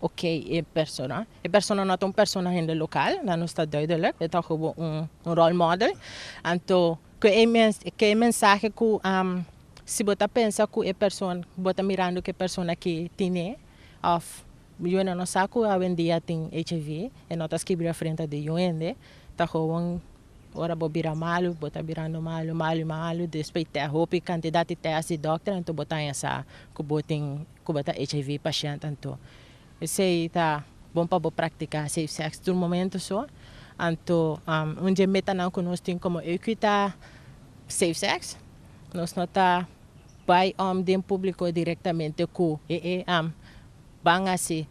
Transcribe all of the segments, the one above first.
oké é persona não é personagem local, não está duidelijk, é gewoon role model. Então, que é mensagem que se você pensa que é pessoa, você mirando que pessoa que tem, of eu não sei que hoje em dia tem HIV, e não está escrevendo à frente de UND, tá gewoon ora bo bira malo, bota birando malo, depois te roupa quantidade de teste doctor, então botar essa que bota HIV paciente, então isso aí tá bom para praticar safe sex no momento só, então onde meta não que nós tem como equita safe sex, nós não tá vai de público diretamente com vão assim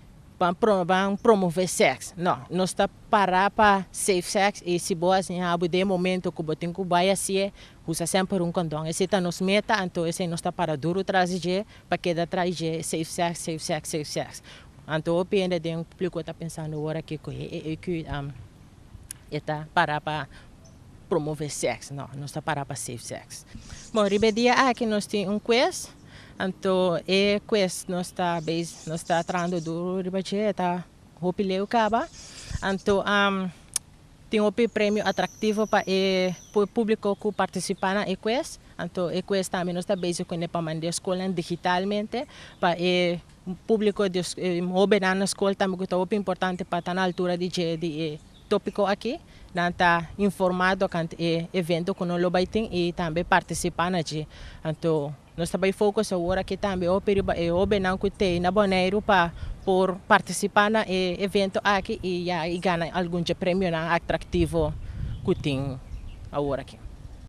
vão promover sexo. Não está parar para safe sex e se boa assim, de momento que você tem que vai assim, usa sempre condão. Esse está nos meta, então esse não está para duro trazer para que da trazer safe sex. Então o pende de público está pensando agora que está para promover sexo, não está para safe sex. Bom, ribedia aqui nós temos quiz. Então, quiz nós está tratando do ribedia, está hopileu caba. Então, tem um prêmio atrativo para o público que participa na quiz. Então, quiz também nós está base com para mandar escola digitalmente para o público de na escola também que é importante para estar na altura de tópico aqui. Não está informado com o evento que nós vai ter e também participar naquilo. Então, nós também focamos agora que também o não que tem na Bonaire para por participar no evento aqui e ganhar algum prêmio atrativo que tem agora aqui.